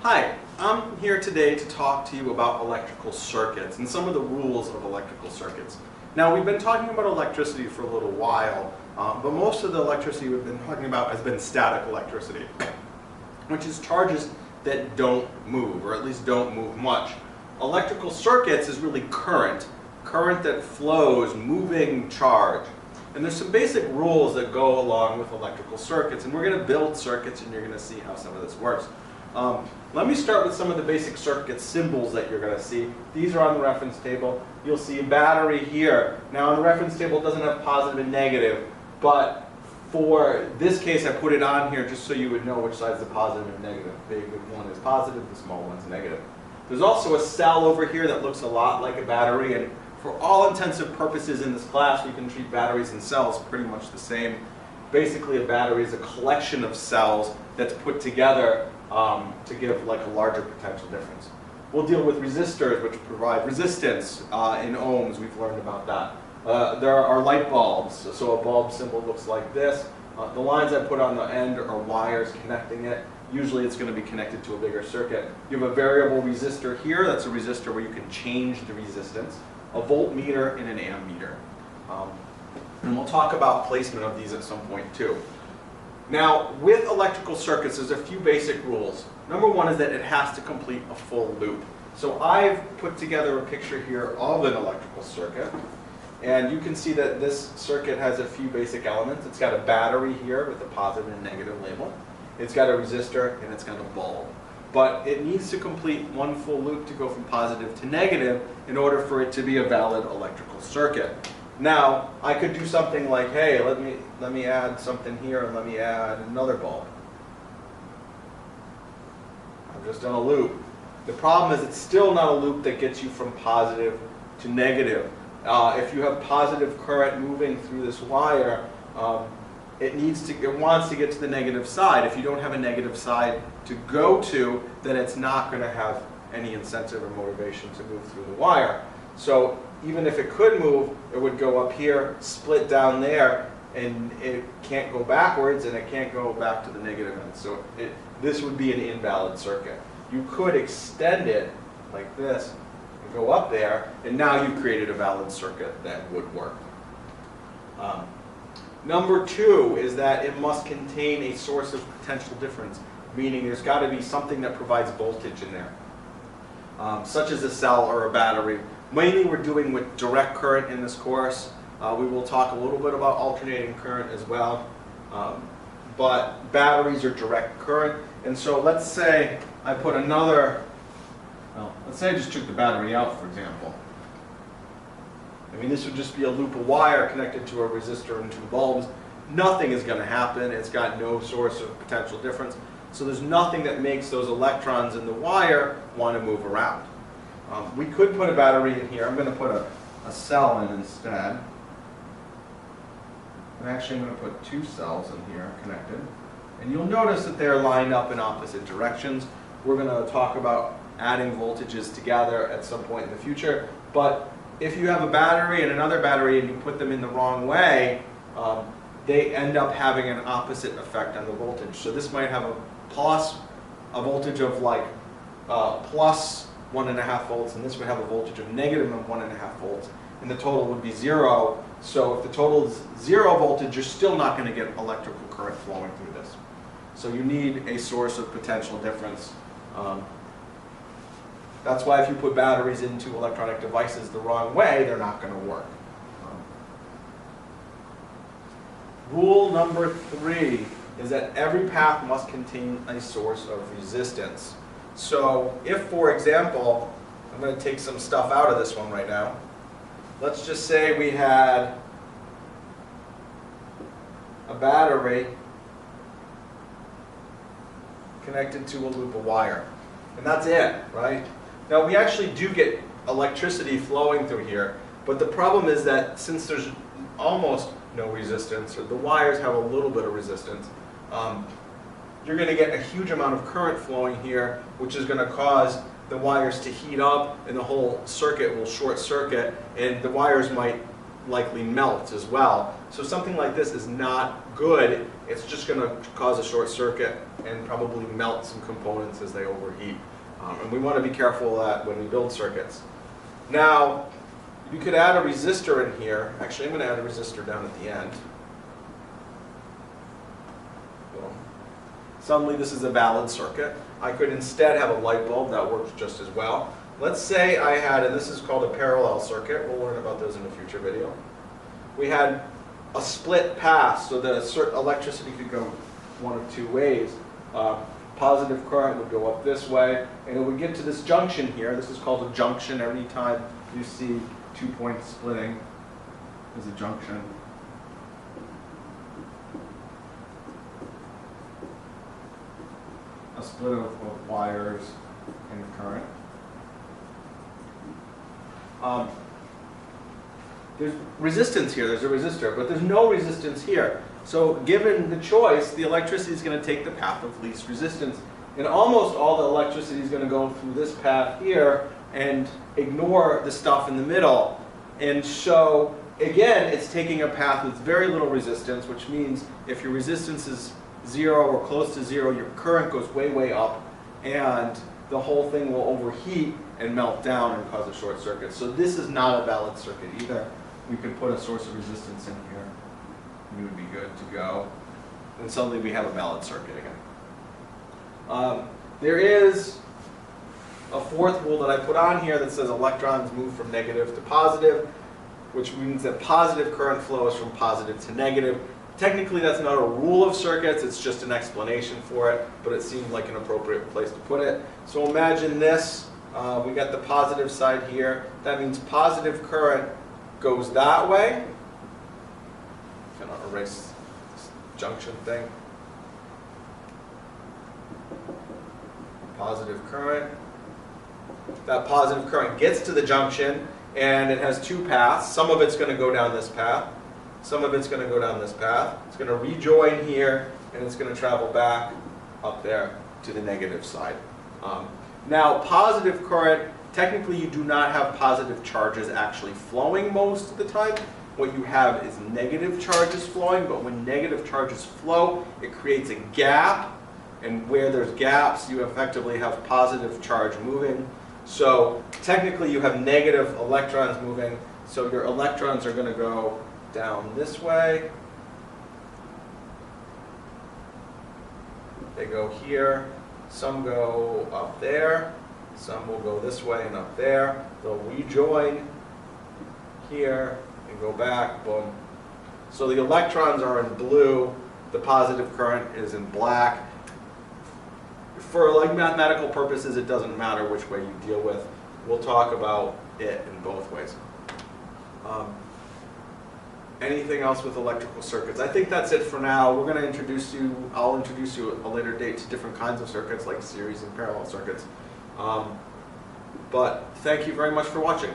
Hi, I'm here today to talk to you about electrical circuits and some of the rules of electrical circuits. Now, we've been talking about electricity for a little while, but most of the electricity we've been talking about has been static electricity, which is charges that don't move, or at least don't move much. Electrical circuits is really current that flows, moving charge. And there's some basic rules that go along with electrical circuits, and we're going to build circuits and you're going to see how some of this works. Let me start with some of the basic circuit symbols that you're going to see. These are on the reference table. You'll see a battery here. Now on the reference table it doesn't have positive and negative, but for this case I put it on here just so you would know which side's the positive and negative. The big one is positive, the small one's negative. There's also a cell over here that looks a lot like a battery, and for all intensive purposes in this class we can treat batteries and cells pretty much the same. Basically a battery is a collection of cells that's put together to give like a larger potential difference. We'll deal with resistors, which provide resistance in ohms. We've learned about that. There are light bulbs, so a bulb symbol looks like this. The lines I put on the end are wires connecting it. Usually it's going to be connected to a bigger circuit. You have a variable resistor here. That's a resistor where you can change the resistance. A voltmeter and an ammeter. And we'll talk about placement of these at some point too. Now, with electrical circuits, there's a few basic rules. Number one is that it has to complete a full loop. So I've put together a picture here of an electrical circuit. And you can see that this circuit has a few basic elements. It's got a battery here with a positive and negative label. It's got a resistor, and it's got a bulb. But it needs to complete one full loop to go from positive to negative in order for it to be a valid electrical circuit. Now, I could do something like, hey, let me add something here and let me add another bulb. I've just done a loop. The problem is it's still not a loop that gets you from positive to negative. If you have positive current moving through this wire, it wants to get to the negative side. If you don't have a negative side to go to, then it's not going to have any incentive or motivation to move through the wire. So even if it could move, it would go up here, split down there, and it can't go backwards and it can't go back to the negative end. So this would be an invalid circuit. You could extend it like this and go up there, and now you've created a valid circuit that would work. Number two is that it must contain a source of potential difference, meaning there's got to be something that provides voltage in there, such as a cell or a battery. Mainly we're doing with direct current in this course. We will talk a little bit about alternating current as well. But batteries are direct current. And so let's say I put another, let's say I just took the battery out, for example. I mean, this would just be a loop of wire connected to a resistor and two bulbs. Nothing is going to happen. It's got no source of potential difference. So there's nothing that makes those electrons in the wire want to move around. We could put a battery in here. I'm going to put a cell in instead. And actually I'm going to put two cells in here connected. And you'll notice that they're lined up in opposite directions. We're going to talk about adding voltages together at some point in the future. But if you have a battery and another battery and you put them in the wrong way, they end up having an opposite effect on the voltage. So this might have a voltage of like plus 1.5 volts, and this would have a voltage of negative 1.5 volts, and the total would be 0. So if the total is 0 voltage, you're still not going to get electrical current flowing through this. So you need a source of potential difference. That's why if you put batteries into electronic devices the wrong way, they're not going to work. Rule number 3 is that every path must contain a source of resistance. So if, for example, I'm going to take some stuff out of this one right now. Let's just say we had a battery connected to a loop of wire. And that's it, right? Now we actually do get electricity flowing through here, but the problem is that since there's almost no resistance, or the wires have a little bit of resistance, you're going to get a huge amount of current flowing here, which is going to cause the wires to heat up and the whole circuit will short circuit, and the wires might likely melt as well. So something like this is not good. It's just going to cause a short circuit and probably melt some components as they overheat. And we want to be careful of that when we build circuits. Now, you could add a resistor in here. Actually, I'm going to add a resistor down at the end. Boom. Suddenly this is a valid circuit. I could instead have a light bulb that works just as well. Let's say I had, and this is called a parallel circuit. We'll learn about those in a future video. We had a split path, so the electricity could go one of two ways. Positive current would go up this way, and it would get to this junction here. This is called a junction. Every time you see 2 points splitting is a junction. A split of wires and current. There's resistance here, there's a resistor, but there's no resistance here. So given the choice, the electricity is going to take the path of least resistance. And almost all the electricity is going to go through this path here and ignore the stuff in the middle. And so, again, it's taking a path with very little resistance, which means if your resistance is 0 or close to 0, your current goes way, way up, and the whole thing will overheat and melt down and cause a short circuit. So this is not a valid circuit either. We could put a source of resistance in here. We would be good to go. And suddenly we have a valid circuit again. There is a fourth rule that I put on here that says electrons move from negative to positive, which means that positive current flows from positive to negative. Technically that's not a rule of circuits, it's just an explanation for it, but it seemed like an appropriate place to put it. So imagine this, we got the positive side here. That means positive current goes that way. I'm going to erase this junction thing. Positive current. That positive current gets to the junction, and it has two paths. Some of it's going to go down this path. Some of it's going to go down this path. It's going to rejoin here, and it's going to travel back up there to the negative side. Now, positive current, technically you do not have positive charges actually flowing most of the time. What you have is negative charges flowing, but when negative charges flow, it creates a gap, and where there's gaps, you effectively have positive charge moving. So technically you have negative electrons moving, so your electrons are going to go down this way. They go here. Some go up there. Some will go this way and up there. They'll rejoin here and go back. Boom. So the electrons are in blue. The positive current is in black. For like mathematical purposes, it doesn't matter which way you deal with. We'll talk about it in both ways. Anything else with electrical circuits? I think that's it for now. We're going to introduce you, I'll introduce you at a later date to different kinds of circuits like series and parallel circuits. But thank you very much for watching.